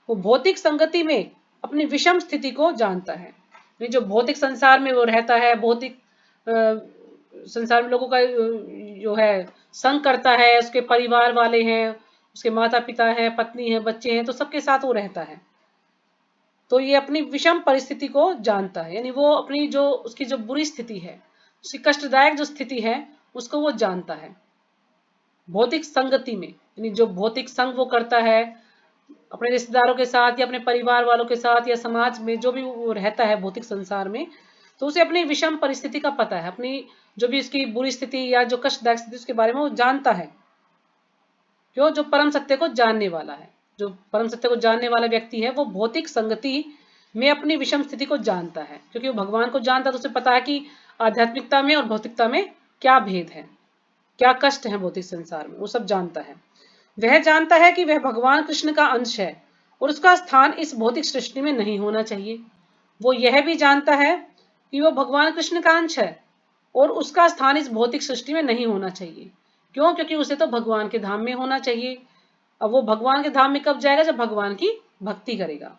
वो भौतिक संगति में अपनी विषम स्थिति को जानता है। जो भौतिक संसार में वो रहता है, भौतिक संसार में लोगों का जो है संग करता है, उसके परिवार वाले हैं, उसके माता पिता हैं, पत्नी है, बच्चे हैं, तो सबके साथ वो रहता है। तो ये अपनी विषम परिस्थिति को जानता है, यानी वो अपनी जो उसकी जो बुरी स्थिति है, उसकी कष्टदायक जो स्थिति है, उसको वो जानता है भौतिक संगति में। यानी जो भौतिक संग वो करता है अपने रिश्तेदारों के साथ या अपने परिवार वालों के साथ या समाज में जो भी वो रहता है भौतिक संसार में, तो उसे अपनी विषम परिस्थिति का पता है, अपनी जो भी उसकी बुरी स्थिति या जो कष्टदायक स्थिति उसके बारे में वो जानता है। क्यों? जो परम सत्य को जानने वाला है, जो परम सत्य को जानने वाला व्यक्ति है, वो भौतिक संगति में अपनी विषम स्थिति को जानता है, क्योंकि वो भगवान को जानता है, तो उसे पता है कि आध्यात्मिकता में और भौतिकता में क्या भेद है, क्या कष्ट है भौतिक संसार में, वो सब जानता है। वह जानता है कि वह भगवान कृष्ण का अंश है और उसका स्थान इस भौतिक सृष्टि में नहीं होना चाहिए। वो यह भी जानता है कि वो भगवान कृष्ण का अंश है और उसका स्थान इस भौतिक सृष्टि में नहीं होना चाहिए। क्यों? क्योंकि उसे तो भगवान के धाम में होना चाहिए। अब वो भगवान के धाम में कब जाएगा? जब भगवान की भक्ति करेगा।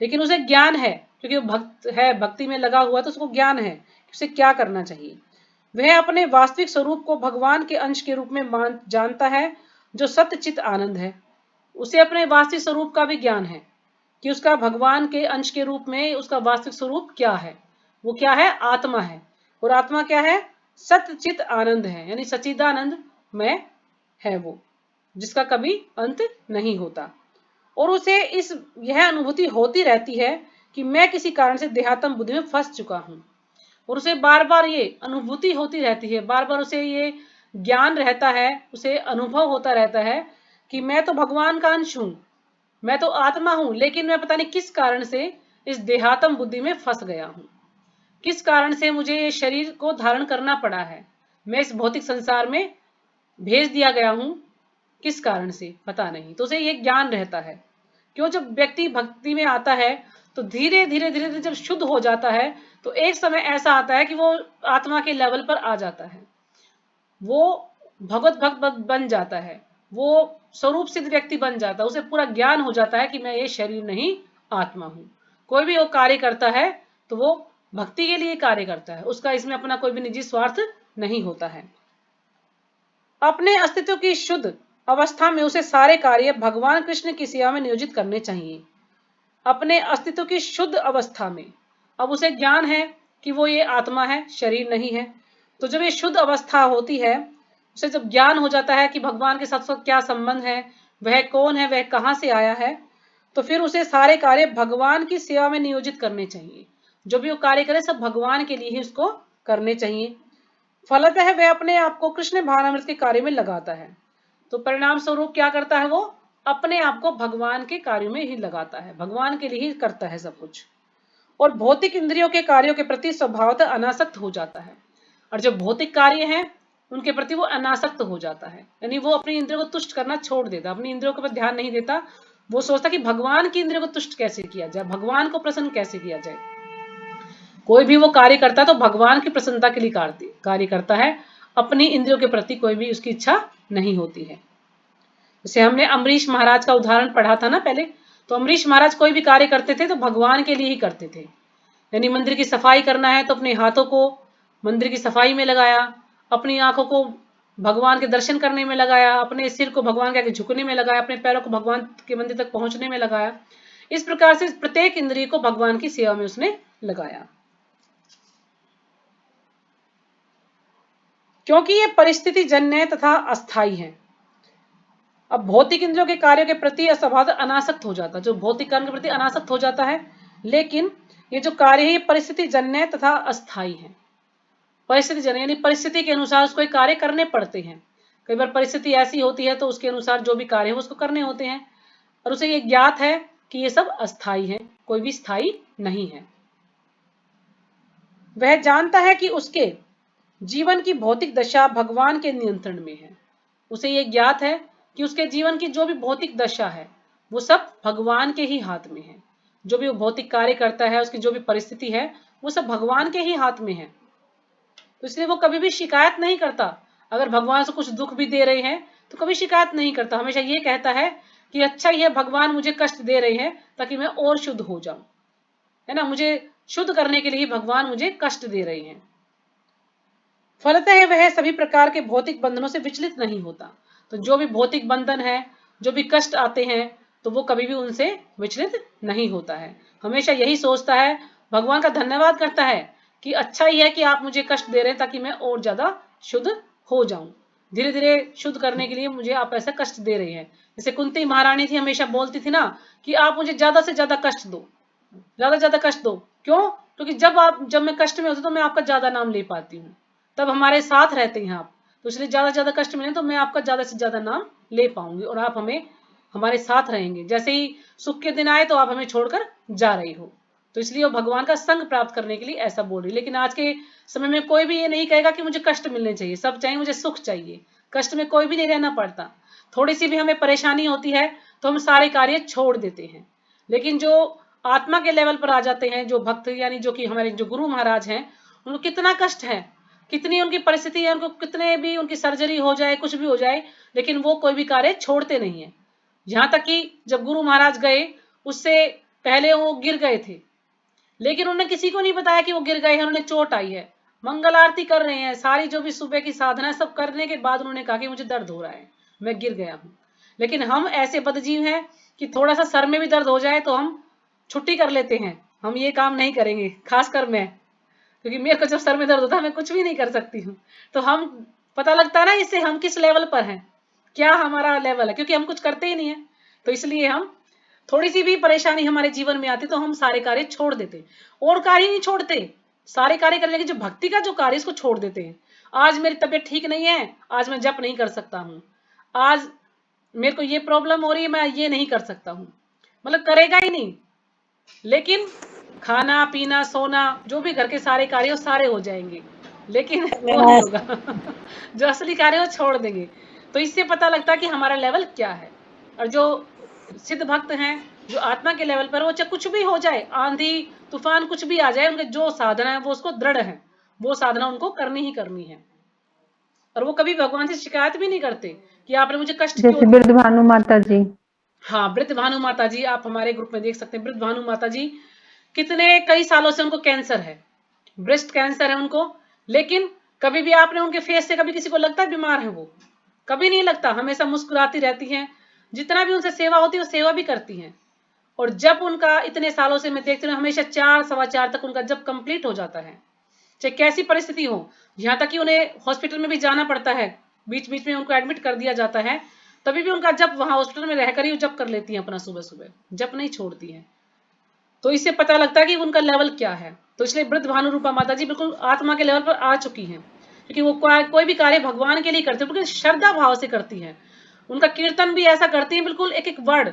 लेकिन उसे ज्ञान है, क्योंकि वो भक्त है, भक्ति में लगा हुआ, तो उसको ज्ञान है कि उसे क्या करना चाहिए। वह अपने वास्तविक स्वरूप को भगवान के अंश के रूप में जानता है, जो सत्यचित आनंद है। उसे अपने वास्तविक स्वरूप का भी ज्ञान है कि उसका भगवान के अंश के रूप में उसका वास्तविक स्वरूप क्या है। वो क्या है? आत्मा है। और आत्मा क्या है? सत्यचित आनंद है, यानी सच्चिदानंद में है वो, जिसका कभी अंत नहीं होता। और उसे यह अनुभूति होती रहती है कि मैं किसी कारण से देहात्म बुद्धि में फंस चुका हूं, और उसे बार बार ये अनुभूति होती रहती है, बार बार उसे ये ज्ञान रहता है, उसे अनुभव होता रहता है कि मैं तो भगवान का अंश हूं, मैं तो आत्मा हूं, लेकिन मैं पता नहीं किस कारण से इस देहात्म बुद्धि में फंस गया हूं, किस कारण से मुझे ये शरीर को धारण करना पड़ा है, मैं इस भौतिक संसार में भेज दिया गया हूं, किस कारण से पता नहीं। तो उसे ये ज्ञान रहता है। क्यों? जब व्यक्ति भक्ति में आता है तो धीरे धीरे धीरे धीरे जब शुद्ध हो जाता है, तो एक समय ऐसा आता है कि वो आत्मा के लेवल पर आ जाता है, वो भगवत भक्त बन जाता है, वो स्वरूप सिद्ध व्यक्ति बन जाता है। उसे पूरा ज्ञान हो जाता है कि मैं ये शरीर नहीं, आत्मा हूं। कोई भी वो कार्य करता है तो वो भक्ति के लिए कार्य करता है, उसका इसमें अपना कोई भी निजी स्वार्थ नहीं होता है। अपने अस्तित्व की शुद्ध अवस्था में उसे सारे कार्य भगवान कृष्ण की सेवा में नियोजित करने चाहिए। अपने अस्तित्व की शुद्ध अवस्था में अब उसे ज्ञान है कि वो ये आत्मा है, शरीर नहीं है। तो जब ये शुद्ध अवस्था होती है, उसे जब ज्ञान हो जाता है कि भगवान के साथ साथ क्या संबंध है, वह कौन है, वह कहाँ से आया है, तो फिर उसे सारे कार्य भगवान की सेवा में नियोजित करने चाहिए। जो भी वो कार्य करे सब भगवान के लिए ही उसको करने चाहिए। फलतः वह अपने आप को कृष्ण भावनामृत के कार्य में लगाता है। तो परिणाम स्वरूप क्या करता है? वो अपने आप को भगवान के कार्यों में ही लगाता है, भगवान के लिए ही करता है सब कुछ, और भौतिक इंद्रियों के कार्यों के प्रति स्वभावतः अनासक्त हो जाता है। और जो भौतिक कार्य हैं उनके प्रति वो अनासक्त हो जाता है, यानी वो अपनी इंद्रियों को तुष्ट करना छोड़ देता, अपनी इंद्रियों के ऊपर ध्यान नहीं देता। वो सोचता कि भगवान की इंद्रियों को तुष्ट कैसे किया जाए, भगवान को प्रसन्न कैसे किया जाए। कोई भी वो कार्य करता है तो भगवान की प्रसन्नता के लिए कार्य करता है, अपनी इंद्रियों के प्रति कोई भी उसकी इच्छा नहीं होती है। जैसे हमने अम्बरीश महाराज का उदाहरण पढ़ा था ना पहले, तो अम्बरीश महाराज कोई भी कार्य करते थे तो भगवान के लिए ही करते थे। यानी मंदिर की सफाई करना है तो अपने हाथों को मंदिर की सफाई में लगाया, अपनी आंखों को भगवान के दर्शन करने में लगाया, अपने सिर को भगवान के आगे झुकने में लगाया, अपने पैरों को भगवान के मंदिर तक पहुंचने में लगाया। इस प्रकार से प्रत्येक इंद्रिय को भगवान की सेवा में उसने लगाया, क्योंकि ये परिस्थिति जन्य तथा अस्थाई है। अब भौतिक इंद्रियों के कार्यों के प्रति स्वभावतः अनासक्त हो जाता, जो भौतिक कर्म के प्रति अनासक्त हो जाता है, लेकिन ये जो कार्य है ये परिस्थिति जन्य तथा अस्थाई है। परिस्थिति जन्य यानी परिस्थिति के अनुसार उसको कार्य करने पड़ते हैं। कई बार परिस्थिति ऐसी होती है तो उसके अनुसार जो भी कार्य है उसको करने होते हैं, और उसे ये ज्ञात है कि ये सब अस्थाई है, कोई भी स्थायी नहीं है। वह जानता है कि उसके जीवन की भौतिक दशा भगवान के नियंत्रण में है। उसे ये ज्ञात है कि उसके जीवन की जो भी भौतिक दशा है वो सब भगवान के ही हाथ में है। जो भी वो भौतिक कार्य करता है, उसकी जो भी परिस्थिति है वो सब भगवान के ही हाथ में है। तो इसलिए वो कभी भी शिकायत नहीं करता। अगर भगवान से कुछ दुख भी दे रहे हैं तो कभी शिकायत नहीं करता, हमेशा ये कहता है कि अच्छा ही है भगवान मुझे कष्ट दे रहे हैं ताकि मैं और शुद्ध हो जाऊं, है ना, मुझे शुद्ध करने के लिए भगवान मुझे कष्ट दे रहे हैं। फलतः वह सभी प्रकार के भौतिक बंधनों से विचलित नहीं होता। तो जो भी भौतिक बंधन है, जो भी कष्ट आते हैं, तो वो कभी भी उनसे विचलित नहीं होता है। हमेशा यही सोचता है, भगवान का धन्यवाद करता है कि अच्छा ही है कि आप मुझे कष्ट दे रहे हैं ताकि मैं और ज्यादा शुद्ध हो जाऊं। धीरे धीरे शुद्ध करने के लिए मुझे आप ऐसा कष्ट दे रहे हैं। जैसे कुंती महारानी थी, हमेशा बोलती थी ना कि आप मुझे ज्यादा से ज्यादा कष्ट दो, ज्यादा से ज्यादा कष्ट दो। क्यों? क्योंकि जब मैं कष्ट में होती तो मैं आपका ज्यादा नाम ले पाती हूँ, तब हमारे साथ रहते हैं आप, तो इसलिए ज्यादा से ज्यादा कष्ट मिले तो मैं आपका ज्यादा से ज्यादा नाम ले पाऊंगी और आप हमारे साथ रहेंगे। जैसे ही सुख के दिन आए तो आप हमें छोड़कर जा रही हो, तो इसलिए वो भगवान का संग प्राप्त करने के लिए ऐसा बोल रही। लेकिन आज के समय में कोई भी ये नहीं कहेगा कि मुझे कष्ट मिलने चाहिए, सब चाहिए मुझे सुख चाहिए। कष्ट में कोई भी नहीं रहना पड़ता। थोड़ी सी भी हमें परेशानी होती है तो हम सारे कार्य छोड़ देते हैं। लेकिन जो आत्मा के लेवल पर आ जाते हैं, जो भक्त यानी जो कि हमारे जो गुरु महाराज हैं, उनको कितना कष्ट है, कितनी उनकी परिस्थिति है, उनको कितने भी उनकी सर्जरी हो जाए, कुछ भी हो जाए, लेकिन वो कोई भी कार्य छोड़ते नहीं है। यहाँ तक कि जब गुरु महाराज गए उससे पहले वो गिर गए थे, लेकिन उन्होंने किसी को नहीं बताया कि वो गिर गए हैं, उन्हें चोट आई है। मंगल आरती कर रहे हैं, सारी जो भी सुबह की साधना सब करने के बाद उन्होंने कहा कि मुझे दर्द हो रहा है, मैं गिर गया हूँ। लेकिन हम ऐसे बदजीव हैं कि थोड़ा सा सर में भी दर्द हो जाए तो हम छुट्टी कर लेते हैं, हम ये काम नहीं करेंगे, खासकर मैं, क्योंकि मेरे को जब सर में दर्द होता है मैं कुछ भी नहीं कर सकती हूँ। तो हम पता लगता है ना इससे हम किस लेवल पर हैं, क्या हमारा लेवल है, क्योंकि हम कुछ करते ही नहीं है। तो इसलिए हम थोड़ी सी भी परेशानी हमारे जीवन में आती तो हम सारे कार्य छोड़ देते, और कार्य नहीं छोड़ते, सारे कार्य करने की जो भक्ति का जो कार्य इसको छोड़ देते हैं। आज मेरी तबीयत ठीक नहीं है, आज मैं जप नहीं कर सकता हूँ, आज मेरे को ये प्रॉब्लम हो रही है, मैं ये नहीं कर सकता हूँ, मतलब करेगा ही नहीं। लेकिन खाना पीना सोना जो भी घर के सारे कार्य सारे हो जाएंगे, लेकिन वो नहीं होगा जो असली कार्य वो छोड़ देंगे। तो इससे पता लगता है कि हमारा लेवल क्या है। और जो सिद्ध भक्त हैं, जो आत्मा के लेवल पर, वो चाहे कुछ भी हो जाए, आंधी तूफान कुछ भी आ जाए, उनके जो साधना है वो उसको दृढ़ है, वो साधना उनको करनी ही करनी है। और वो कभी भगवान से शिकायत भी नहीं करते कि आपने मुझे कष्ट क्यों
जैसे
दिया।
वृद्ध भानु माता जी।
हाँ, वृद्ध भानु माता जी, आप हमारे ग्रुप में देख सकते हैं। वृद्ध भानु माता जी कितने कई सालों से उनको कैंसर है, ब्रेस्ट कैंसर है उनको, लेकिन कभी भी आपने उनके फेस से कभी किसी को लगता है बीमार है? वो कभी नहीं लगता, हमेशा मुस्कुराती रहती हैं। जितना भी उनसे सेवा होती है वो सेवा भी करती हैं। और जब उनका इतने सालों से मैं देखती हूँ, हमेशा 4 सवा 4 तक उनका जब कंप्लीट हो जाता है, चाहे कैसी परिस्थिति हो, यहाँ तक कि उन्हें हॉस्पिटल में भी जाना पड़ता है, बीच बीच में उनको एडमिट कर दिया जाता है, तभी भी उनका जब वहां हॉस्पिटल में रहकर ही जब कर लेती हैं अपना, सुबह सुबह जब नहीं छोड़ती हैं। तो इससे पता लगता है कि उनका लेवल क्या है। तो इसलिए वृद्ध भानु रूपा माता जी बिल्कुल आत्मा के लेवल पर आ चुकी हैं, क्योंकि वो कोई भी कार्य भगवान के लिए करते हैं, बिल्कुल श्रद्धा भाव से करती हैं। उनका कीर्तन भी ऐसा करती हैं, बिल्कुल एक एक वर्ड,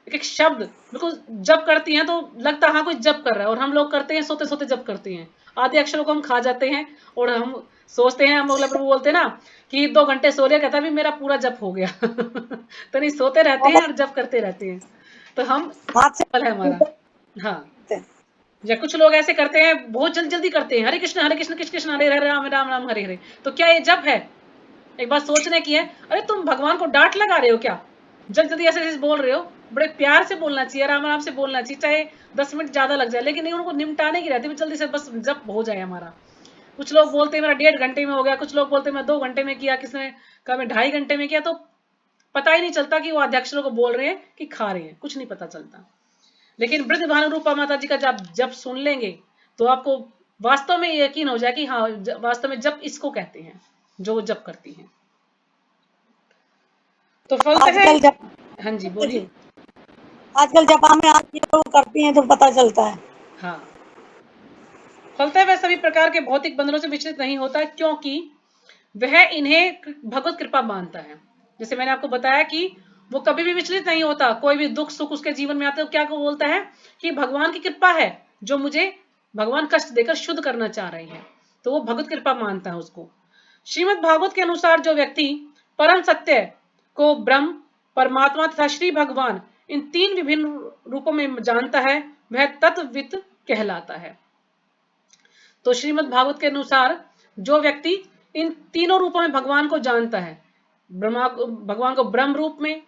एक एक शब्द बिल्कुल जब करती हैं तो लगता हाँ कोई जब कर रहा है। और हम लोग करते हैं सोते सोते जब करते हैं, आधे अक्षरों को हम खा जाते हैं और हम सोचते हैं, हम अगला प्रभु बोलते हैं ना कि 2 घंटे सो लिया, कहता भी मेरा पूरा जप हो गया तो नहीं, सोते रहते हैं और जप करते रहते हैं। तो हम फल है हमारा। हाँ, या कुछ लोग ऐसे करते हैं, बहुत जल्दी जल्दी करते हैं, हरे कृष्ण कृष्ण कृष्ण हरे हरे राम राम राम हरे हरे। तो क्या ये जप है? एक बात सोचने की है, अरे तुम भगवान को डांट लगा रहे हो क्या? जल्दी जल्दी ऐसे बोल रहे हो, बड़े प्यार से बोलना चाहिए, आराम आराम से बोलना चाहिए, चाहे 10 मिनट ज्यादा लग जाए, लेकिन नहीं, उनको निपटाने की रहती है जल्दी से, बस जप हो जाए हमारा। कुछ लोग बोलते हैं मेरा 1.5 घंटे में हो गया, कुछ लोग बोलते हैं मैं 2 घंटे में किया, किसने कहा मैं 2.5 घंटे में किया। तो पता ही नहीं चलता कि वो अध्यक्षरों को बोल रहे हैं कि खा रहे हैं, कुछ नहीं पता चलता। लेकिन वृद्ध भानुरूपा माता जी का जब सुन लेंगे तो आपको वास्तव में यकीन हो जाए कि हाँ वास्तव में जप इसको कहते हैं जो वो जप करती हैं। तो फलतः
आजकल जब
हाँ जी बोलिए।
आजकल जपा में आप ये लोग करती हैं तो पता चलता है।
हाँ, फलतः वह सभी प्रकार के भौतिक बंधनों से विचलित नहीं होता, क्योंकि वह इन्हें भगवत कृपा मानता है। जैसे मैंने आपको बताया कि वो कभी भी विचलित नहीं होता, कोई भी दुख सुख उसके जीवन में आता है तो क्या को बोलता है कि भगवान की कृपा है जो मुझे भगवान कष्ट देकर शुद्ध करना चाह रहे हैं, तो वो भगवत कृपा मानता है उसको। श्रीमद् भागवत के अनुसार जो व्यक्ति परम सत्य को ब्रह्म, परमात्मा तथा श्री भगवान इन 3 विभिन्न रूपों में जानता है वह तत्वविद कहलाता है। तो श्रीमद् भागवत के अनुसार जो व्यक्ति इन तीनों रूपों में भगवान को जानता है, भगवान को ब्रह्म रूप में,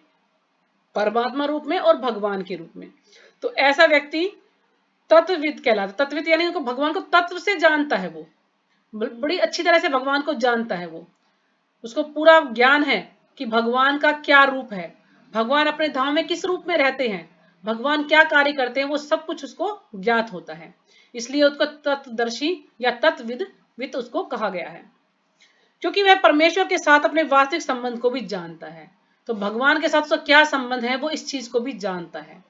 परमात्मा रूप में और भगवान के रूप में, तो ऐसा व्यक्ति तत्वविद कहलाता है। तत्वविद यानी भगवान को तत्व से जानता है, वो बड़ी अच्छी तरह से भगवान को जानता है, वो उसको पूरा ज्ञान है कि भगवान का क्या रूप है, भगवान अपने धाम में किस रूप में रहते हैं, भगवान क्या कार्य करते हैं, वो सब कुछ उसको ज्ञात होता है। इसलिए उसको तत्वदर्शी या तत्वविद उसको कहा गया है, क्योंकि वह परमेश्वर के साथ अपने वास्तविक संबंध को भी जानता है। तो भगवान के साथ उसका क्या संबंध है वो इस चीज को भी जानता है।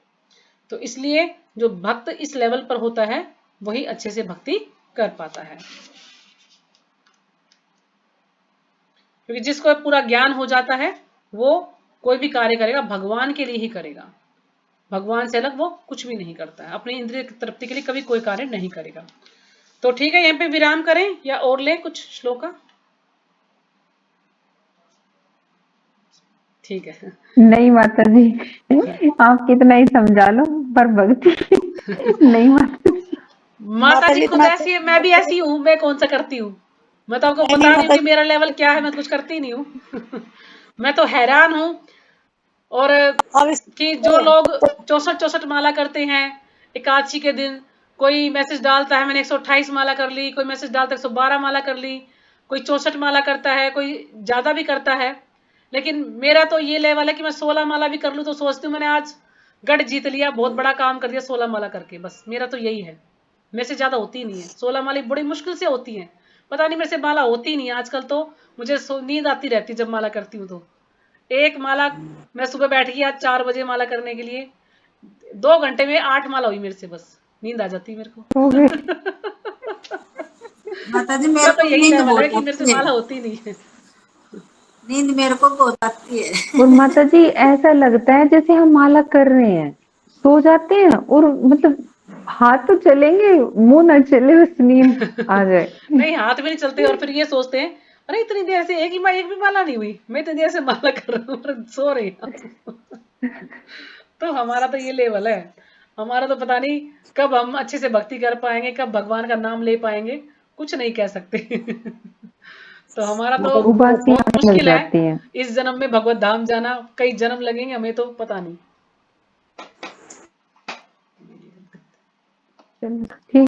तो इसलिए जो भक्त इस लेवल पर होता है वही अच्छे से भक्ति कर पाता है, क्योंकि जिसको पूरा ज्ञान हो जाता है वो कोई भी कार्य करेगा भगवान के लिए ही करेगा, भगवान से अलग वो कुछ भी नहीं करता है, अपनी इंद्रिय तृप्ति के लिए कभी कोई कार्य नहीं करेगा। तो ठीक है, यहीं पे विराम करें या और ले कुछ श्लोका? ठीक है।
नहीं माता जी, आप कितना ही समझा लो पर भक्ति नहीं माता जी।
माता जी खुद ऐसी है, मैं भी ऐसी हूँ, मैं कौन सा करती हूँ, मैं तो आपको बता रही हूँ कि मेरा लेवल क्या है, मैं तो कुछ करती नहीं हूँ। मैं तो हैरान हूँ। और कि जो लोग 64 माला करते हैं एकादशी के दिन, कोई मैसेज डालता है मैंने 128 माला कर ली, कोई मैसेज डालता है 112 माला कर ली, कोई 64 माला करता है, कोई ज्यादा भी करता है। लेकिन मेरा तो ये लेवल है कि मैं 16 माला भी कर लूँ तो सोचती हूँ मैंने आज गढ़ जीत लिया, बहुत बड़ा काम कर दिया 16 माला करके, बस मेरा तो यही है। मेरे से ज्यादा होती नहीं है, 16 माला बड़ी मुश्किल से होती है, पता नहीं मेरे से माला होती नहीं है आजकल। तो मुझे नींद आती रहती जब माला करती हूँ। तो एक माला मैं सुबह बैठ गई आज 4 बजे माला करने के लिए, 2 घंटे में 8 माला हुई मेरे से, बस नींद आ जाती है मेरे को।
माता जी मेरे
तो
को
यही
नींद
लेवल है
बहुत
कि मेरे से
आती है,
माला होती नहीं है।
नींद मेरे को बहुत आती है।
और माता जी ऐसा लगता है जैसे हम माला कर रहे हैं, सो जाते हैं और मतलब हाथ तो चलेंगे, मुंह न चले, बस नींद आ जाए।
नहीं हाथ भी नहीं चलते, और फिर ये सोचते हैं अरे इतनी देर से एक भी माला नहीं हुई, मैं इतनी देर से माला कर रहा हूँ, सो रही हूँ। तो हमारा तो ये लेवल है, हमारा तो पता नहीं कब हम अच्छे से भक्ति कर पाएंगे, कब भगवान का नाम ले पाएंगे, कुछ नहीं कह सकते। तो हमारा तो
उबासी
बहुत
आने लग
मुश्किल
जाती
है
है।
इस जन्म में भगवत धाम जाना, कई जन्म लगेंगे हमें तो पता नहीं।
चलो ठीक।